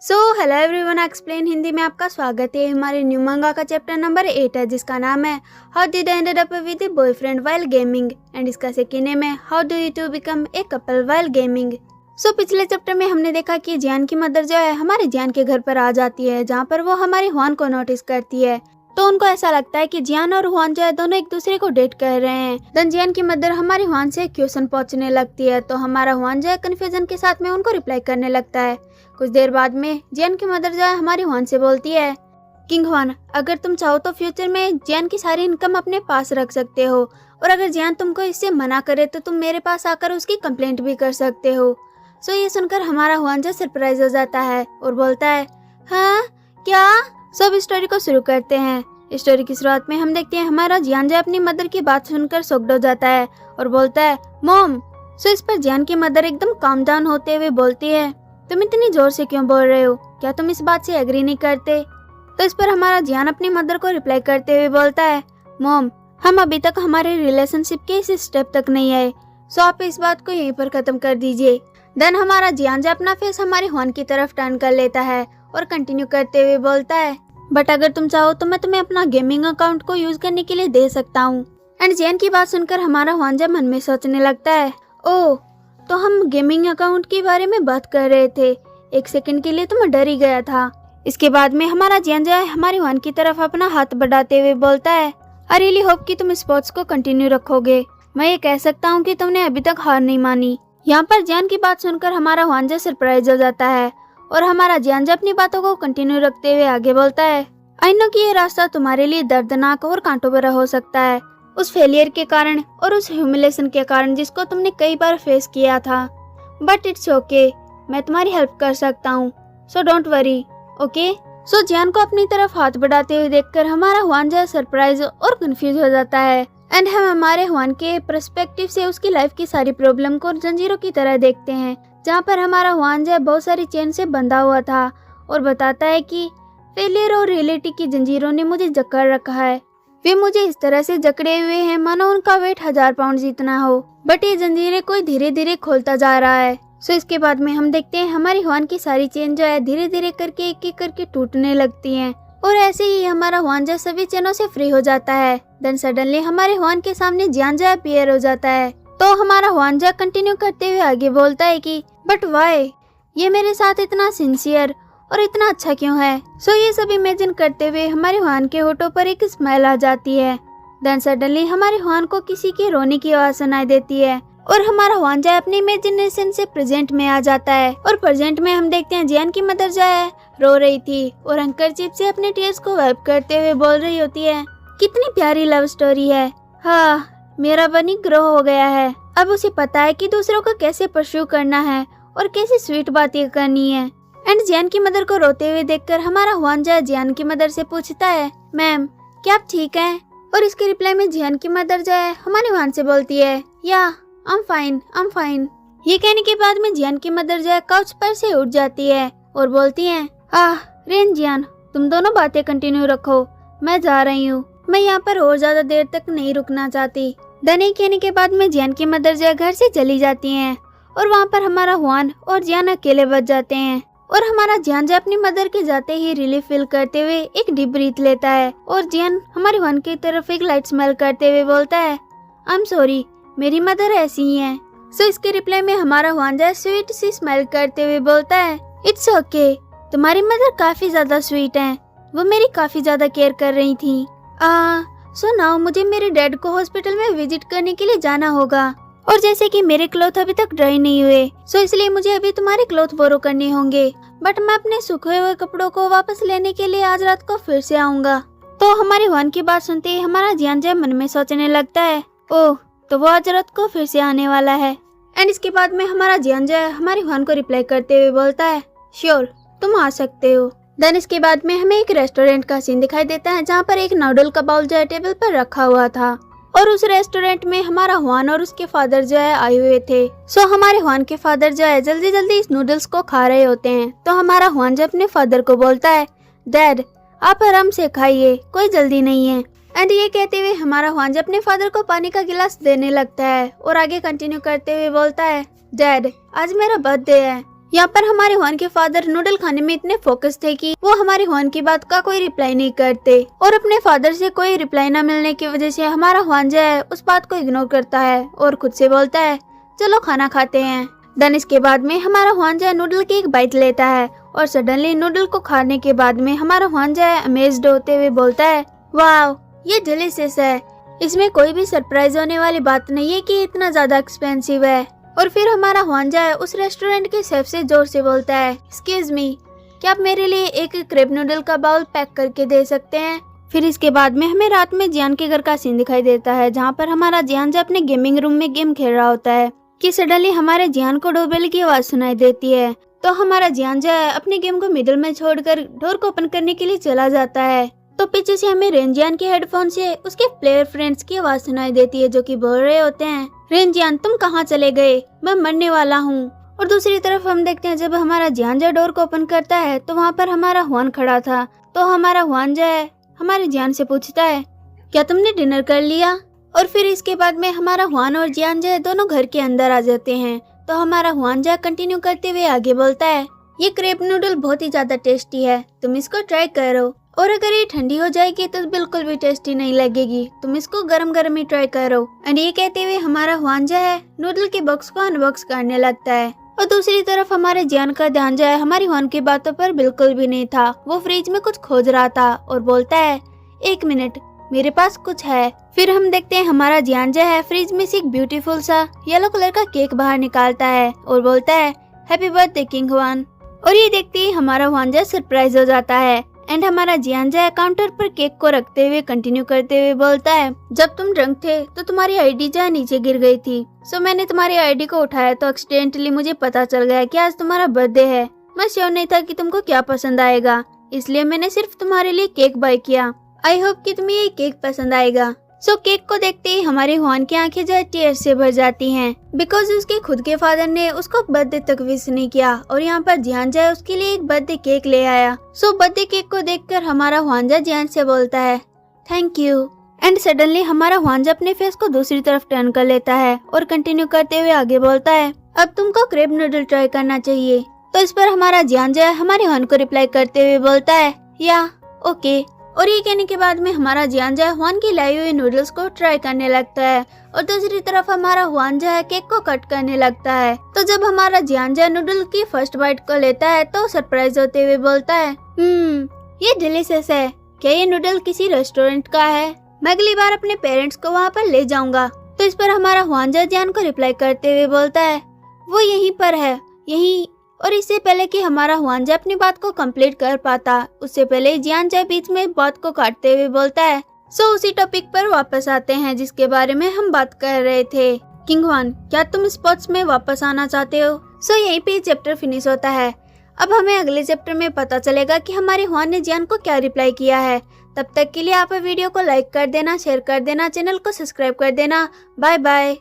So hello everyone, explain Hindi में आपका स्वागत है। हमारे न्यू मंगा का चैप्टर नंबर 8 है जिसका नाम है how did I ended up with a boyfriend while gaming and इसका सेकंड नेम है how do you to become a couple while gaming. So पिछले चैप्टर में हमने देखा कि जियान की मदर जो है हमारे जियान के घर पर आ जाती है, जहाँ पर वो हमारे हुआन को नोटिस करती है। तो उनको ऐसा लगता है कि जियान और हुआन जो है दोनों एक दूसरे को डेट कर रहे हैं। देन जियान की मदर हमारे हुआन से क्वेश्चन पूछने लगती है, तो हमारा हुआन जो है कंफ्यूजन के साथ में उनको रिप्लाई करने लगता है। कुछ देर बाद में जियान की मदर जो है हमारे हुआन से बोलती है, किंग हुआन, अगर तुम चाहो तो फ्यूचर में जियान की सारी इनकम अपने पास रख सकते हो, और अगर जियान तुमको इससे मना करे तो तुम मेरे पास आकर उसकी कंप्लेंट भी कर सकते हो। सो ये सुनकर हमारा हुआन जो सरप्राइज हो जाता है और बोलता है, हाँ क्या। सब स्टोरी को शुरू करते हैं। स्टोरी की शुरुआत में हम देखते हैं हमारा जियान जो अपनी मदर की बात सुनकर शॉक्ड हो जाता है और बोलता है, मॉम। सो इस पर जियान की मदर एकदम काम डाउन होते हुए बोलती है, तुम इतनी जोर से क्यों बोल रहे हो, क्या तुम इस बात से एग्री नहीं करते। तो इस पर हमारा जियान अपनी मदर को रिप्लाई करते हुए बोलता है, मॉम, हम अभी तक हमारे रिलेशनशिप के इस स्टेप तक नहीं आए, सो आप इस बात को यहीं पर खत्म कर दीजिए। देन हमारा जियान जो अपना फेस हमारे हुआन की तरफ टर्न कर लेता है और कंटिन्यू करते हुए बोलता है, बट अगर तुम चाहो तो मैं तुम्हें अपना गेमिंग अकाउंट को यूज करने के लिए दे सकता हूँ। एंड जियान की बात सुनकर हमारा हुआन जब मन में सोचने लगता है, ओह तो हम गेमिंग अकाउंट के बारे में बात कर रहे थे, एक सेकंड के लिए तो मैं डर ही गया था। इसके बाद में हमारा जियान जो है हमारे हुआन की तरफ अपना हाथ बढ़ाते हुए बोलता है, आई रियली होप कि तुम स्पोर्ट्स को कंटिन्यू रखोगे, मैं ये कह सकता हूँ कि तुमने अभी तक हार नहीं मानी। यहाँ पर जियान की बात सुनकर हमारा हुआन जो सरप्राइज हो जाता है और हमारा जियान जो अपनी बातों को कंटिन्यू रखते हुए आगे बोलता है, आई नो कि ये रास्ता तुम्हारे लिए दर्दनाक और कांटों भरा हो सकता है, उस फेलियर के कारण और उस ह्यूमिलेशन के कारण जिसको तुमने कई बार फेस किया था, बट इट्स ओके, मैं तुम्हारी हेल्प कर सकता हूँ, सो डोंट वरी, ओके। सो जियान को अपनी तरफ हाथ बढ़ाते हुए देखकर हमारा हुआन जो सरप्राइज और कंफ्यूज हो जाता है। एंड हम हमारे हुआन के पर्सपेक्टिव से उसकी लाइफ की सारी प्रॉब्लम को जंजीरों की तरह देखते हैं, जहाँ पर हमारा हुआन जो बहुत सारी चेन से बंधा हुआ था और बताता है कि फेलियर और रियलिटी की जंजीरों ने मुझे जकड़ रखा है, वे मुझे इस तरह से जकड़े हुए हैं मानो उनका वेट 1000 पाउंड जितना हो, बट ये जंजीरें कोई धीरे धीरे खोलता जा रहा है। सो इसके बाद में हम देखते हैं हमारी हुआन की सारी चेन जो है धीरे धीरे करके एक एक करके टूटने लगती हैं और ऐसे ही हमारा हुआन जो सभी चेनों से फ्री हो जाता है। देन सडनली हमारे हुआन के सामने जियान जो अपीयर हो जाता है। तो हमारा हुआन जो कंटिन्यू करते हुए आगे बोलता है कि बट वाई, ये मेरे साथ इतना सिंसियर और इतना अच्छा क्यों है। सो ये सब इमेजिन करते हुए हमारे हुआन के होठों पर एक स्माइल आ जाती है। देन सडनली हमारे हुआन को किसी के रोने की आवाज सुनाई देती है और हमारा हुआन जो अपनी इमेजिनेशन से प्रेजेंट में आ जाता है और प्रेजेंट में हम देखते हैं जियान की मदर जो है रो रही थी और हैंकरचीफ से अपने टीयर्स को वाइप करते हुए बोल रही होती है, कितनी प्यारी लव स्टोरी है, हाँ मेरा बनी ग्रो हो गया है, अब उसे पता है कि दूसरों को कैसे परस्यू करना है और कैसे स्वीट बातें करनी है। एंड जियान की मदर को रोते हुए देखकर हमारा हुआन जो जियान की मदर से पूछता है, मैम क्या आप ठीक हैं? और इसके रिप्लाई में जियान की मदर जो है हमारे हुआन से बोलती है, या आई एम फाइन। ये कहने के बाद में जियान की मदर जो है काउच पर से उठ जाती है और बोलती है, रेन जियान, तुम दोनों बातें कंटिन्यू रखो, मैं जा रही हूँ, मैं यहाँ पर और ज्यादा देर तक नहीं रुकना चाहती। देन ये कहने के बाद में जियान की मदर जो है घर से चली जाती हैं और वहाँ पर हमारा हुआन और जियान अकेले बच जाते हैं और हमारा जियान जो अपनी मदर के जाते ही रिलीफ फील करते हुए एक डीप ब्रीथ लेता है और जियान हमारे हुआन की तरफ एक लाइट स्मेल करते हुए बोलता है, आई एम सॉरी, मेरी मदर ऐसी ही है। सो इसके रिप्लाई में हमारा हुआन जो स्वीट सी स्माइल करते हुए बोलता है, इट्स ओके, तुम्हारी मदर काफी ज्यादा स्वीट हैं, वो मेरी काफी ज्यादा केयर कर रही थी। सो नाउ मुझे मेरे डैड को हॉस्पिटल में विजिट करने के लिए जाना होगा और जैसे कि मेरे क्लॉथ अभी तक ड्राई नहीं हुए, सो इसलिए मुझे अभी तुम्हारे क्लॉथ बोरो करने होंगे, बट मैं अपने सूखे हुए कपड़ों को वापस लेने के लिए आज रात को फिर से आऊंगा। तो हमारे हुआन की बात सुनते ही हमारा जियान जो मन में सोचने लगता है, ओह तो वो आज रात को फिर से आने वाला है। एंड इसके बाद में हमारा जियान जो है हमारे हुआन को रिप्लाई करते हुए बोलता है, श्योर तुम आ सकते हो। देन इसके बाद में हमें एक रेस्टोरेंट का सीन दिखाई देता है, जहाँ पर एक नूडल का बाउल जो है टेबल पर रखा हुआ था और उस रेस्टोरेंट में हमारा हुआन और उसके फादर जो है आए हुए थे। सो हमारे हुआन के फादर जो है जल्दी जल्दी इस नूडल्स को खा रहे होते हैं। तो हमारा हुआन जो अपने फादर को बोलता है, डैड आप आराम से खाइए, कोई जल्दी नहीं है। एंड ये कहते हुए हमारा हुआन जो अपने फादर को पानी का गिलास देने लगता है और आगे कंटिन्यू करते हुए बोलता है, डैड आज मेरा बर्थडे है, यहाँ पर हमारे हुआन के फादर नूडल खाने में इतने फोकस थे कि वो हमारे हुआन की बात का कोई रिप्लाई नहीं करते और अपने फादर से कोई रिप्लाई न मिलने की वजह से हमारा हुआन जो है उस बात को इग्नोर करता है और खुद से बोलता है चलो खाना खाते हैं। देन इसके बाद में हमारा हुआन जो है नूडल की एक बाइट लेता है और सडनली नूडल को खाने के बाद में हमारा हुआन जो है अमेज्ड होते हुए बोलता है वाव ये डिलीशियस है, इसमें कोई भी सरप्राइज होने वाली बात नहीं है कि इतना ज्यादा एक्सपेंसिव है। और फिर हमारा हुआन जो है उस रेस्टोरेंट के शेफ से जोर से बोलता है एक्सक्यूज मी, क्या आप मेरे लिए एक क्रेब नूडल का बाउल पैक करके दे सकते हैं। फिर इसके बाद में हमें रात में जियान के घर का सीन दिखाई देता है जहाँ पर हमारा जियान जो अपने गेमिंग रूम में गेम खेल रहा होता है कि सडनली हमारे जियान को डोरबेल की आवाज सुनाई देती है। तो हमारा जियान जो है अपने गेम को मिडिल में छोड़कर डोर को ओपन करने के लिए चला जाता है। तो पीछे से हमें रेंजियान के हेडफोन से उसके प्लेयर फ्रेंड्स की आवाज सुनाई देती है जो कि बोल रहे होते हैं रेंजियान तुम कहाँ चले गए, मैं मरने वाला हूँ। और दूसरी तरफ हम देखते हैं जब हमारा जियान जो डोर को ओपन करता है तो वहाँ पर हमारा हुआन खड़ा था। तो हमारा हुआन जो है हमारे जियान से पूछता है क्या तुमने डिनर कर लिया। और फिर इसके बाद में हमारा हुआन और जियान जो है दोनों घर के अंदर आ जाते हैं। तो हमारा हुआन जो है कंटिन्यू करते हुए आगे बोलता है ये क्रेप नूडल बहुत ही ज्यादा टेस्टी है, तुम इसको ट्राई करो और अगर ये ठंडी हो जाएगी तो बिल्कुल भी टेस्टी नहीं लगेगी, तुम इसको गरम गरम ही ट्राई करो। एंड ये कहते हुए हमारा हुआन जो है नूडल के बॉक्स को अनबॉक्स करने लगता है। और दूसरी तरफ हमारे जियान का ध्यान जो है हमारी हुआन की बातों पर बिल्कुल भी नहीं था। वो फ्रिज में कुछ खोज रहा था और बोलता है एक मिनट मेरे पास कुछ है। फिर हम देखते हैं हमारा जियान जो है फ्रिज में से एक ब्यूटीफुल सा येलो कलर का केक बाहर निकालता है और बोलता है हैप्पी बर्थडे किंग हुआन। और ये देखते ही हमारा हुआन जो सरप्राइज हो जाता है। एंड हमारा जियान जो है काउंटर पर केक को रखते हुए कंटिन्यू करते हुए बोलता है जब तुम ड्रंक थे तो तुम्हारी आईडी जो है नीचे गिर गई थी, सो मैंने तुम्हारी आईडी को उठाया तो एक्सीडेंटली मुझे पता चल गया कि आज तुम्हारा बर्थडे है। मैं श्योर नहीं था कि तुमको क्या पसंद आएगा, इसलिए मैंने सिर्फ तुम्हारे लिए केक बाय किया। आई होप कि तुम्हें ये केक पसंद आएगा। सो केक को देखते ही हमारे हुआन की आंखें जो टीयर से भर जाती हैं बिकॉज उसके खुद के फादर ने उसको बर्थडे तक विश नहीं किया और यहाँ पर जियान जो है उसके लिए एक बर्थडे केक ले आया। सो बर्थडे केक को देखकर हमारा हुआन जियान से बोलता है थैंक यू। एंड सडनली हमारा हुआन अपने फेस को दूसरी तरफ टर्न कर लेता है और कंटिन्यू करते हुए आगे बोलता है अब तुमको क्रेब नूडल ट्राई करना चाहिए। तो इस पर हमारा जियान जो है हमारे हुआन को रिप्लाई करते हुए बोलता है या ओके। और ये कहने के बाद में हमारा जियान जो है हुआन की लाई हुई नूडल्स को ट्राई करने लगता है और दूसरी तरफ हमारा हुआन जो है केक को कट करने लगता है। तो जब हमारा जियान जो है नूडल की फर्स्ट बाइट को लेता है तो सरप्राइज होते हुए बोलता है ये डिलीशियस है, क्या ये नूडल किसी रेस्टोरेंट का है, मैं अगली बार अपने पेरेंट्स को वहाँ पर ले जाऊंगा। तो इस पर हमारा हुआन जो जियान को रिप्लाई करते हुए बोलता है वो यहीं पर है, यहीं। और इससे पहले कि हमारा हुआन जो अपनी बात को कंप्लीट कर पाता उससे पहले जियान जो बीच में बात को काटते हुए बोलता है सो उसी टॉपिक पर वापस आते हैं जिसके बारे में हम बात कर रहे थे। किंग हुआन क्या तुम स्पोर्ट्स में वापस आना चाहते हो। सो यहीं पे चैप्टर फिनिश होता है। अब हमें अगले चैप्टर में पता चलेगा कि हमारे हुआन ने जियान को क्या रिप्लाई किया है। तब तक के लिए आप वीडियो को लाइक कर देना, शेयर कर देना, चैनल को सब्सक्राइब कर देना। Bye bye.